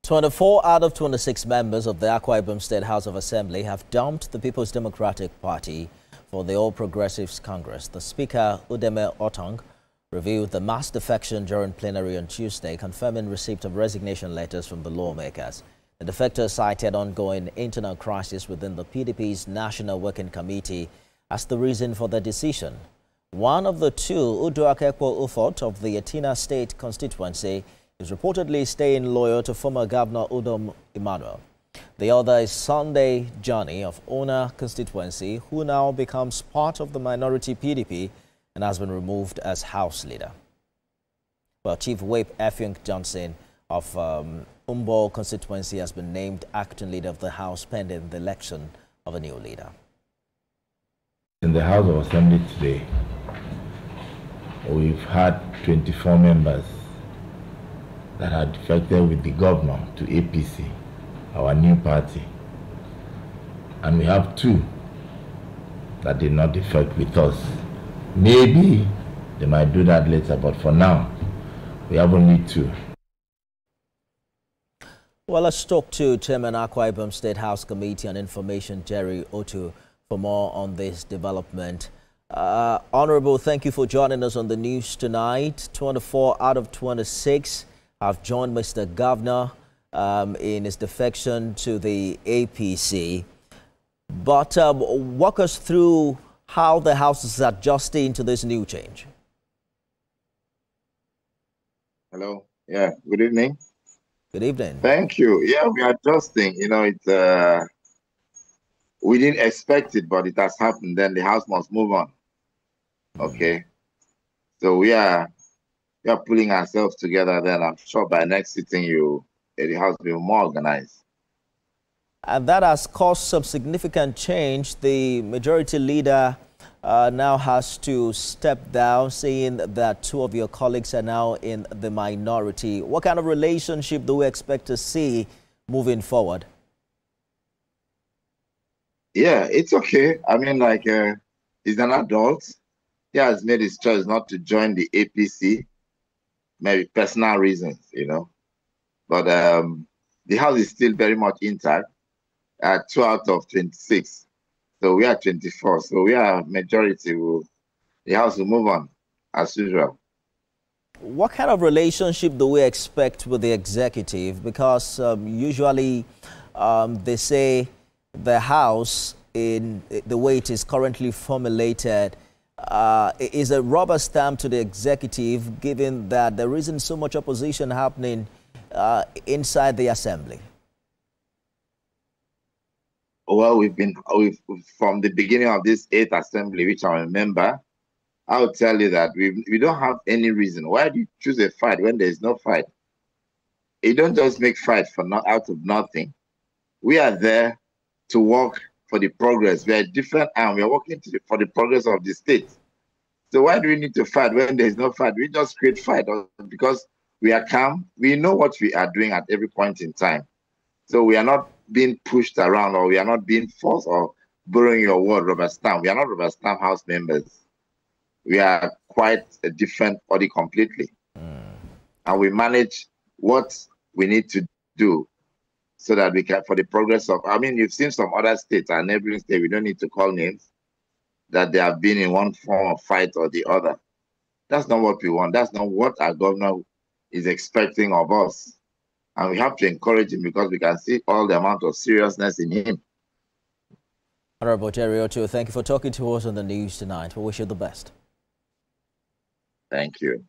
24 out of 26 members of the Akwa Ibom State House of Assembly have dumped the People's Democratic Party for the All Progressives Congress. The Speaker, Udeme Otong, reviewed the mass defection during plenary on Tuesday, confirming receipt of resignation letters from the lawmakers. The defectors cited ongoing internal crisis within the PDP's National Working Committee as the reason for the decision. One of the two, Akwa Ibom of the Etina State constituency, is reportedly staying loyal to former Governor Udom Emmanuel. The other is Sunday Johnny of Ona constituency, who now becomes part of the minority PDP and has been removed as House leader. Well, Chief Whip Effiong Johnson of Umbo constituency has been named acting leader of the House pending the election of a new leader. In the House of Assembly today, we've had 24 members that had defected with the governor to APC, our new party. And we have two that did not defect with us. Maybe they might do that later, but for now, we have only two. Well, let's talk to Chairman Akwa Ibom State House Committee on Information, Jerry Otu, for more on this development. Honorable, thank you for joining us on the news tonight. 24 out of 26 have joined Mr. Governor in his defection to the APC. But walk us through how the House is adjusting to this new change. Hello. Yeah, good evening. Good evening. Thank you. Yeah, we are adjusting. You know, it's we didn't expect it, but it has happened. Then the House must move on. Okay. So we are pulling ourselves together. Then I'm sure by next sitting, the House will be more organized. And that has caused some significant change. The majority leader now has to step down, saying that two of your colleagues are now in the minority. What kind of relationship do we expect to see moving forward? Yeah, it's okay. I mean, like, he's an adult. He has made his choice not to join the APC, maybe personal reasons, you know. But the House is still very much intact. 2 out of 26. So we are 24. So we are majority. The House will move on as usual. What kind of relationship do we expect with the executive? Because usually they say the House, in the way it is currently formulated, is a rubber stamp to the executive, given that there isn't so much opposition happening inside the assembly. Well, we've from the beginning of this 8th assembly, which I remember, I will tell you that we don't have any reason. Why do you choose a fight when there is no fight? You don't just make fight out of nothing. We are there to work for the progress. We are different and we are working for the progress of the state. So why do we need to fight when there is no fight? We just create fight because we are calm. We know what we are doing at every point in time. So we are not being pushed around, or we are not being forced, or borrowing your word, rubber stamp. We are not rubber stamp House members. We are quite a different body completely. And we manage what we need to do so that we can, for the progress of, I mean, you've seen some other states, and neighboring state, we don't need to call names, that they have been in one form of fight or the other. That's not what we want. That's not what our governor is expecting of us. And we have to encourage him because we can see all the amount of seriousness in him. Honorable Jerry Otu, thank you for talking to us on the news tonight. We wish you the best. Thank you.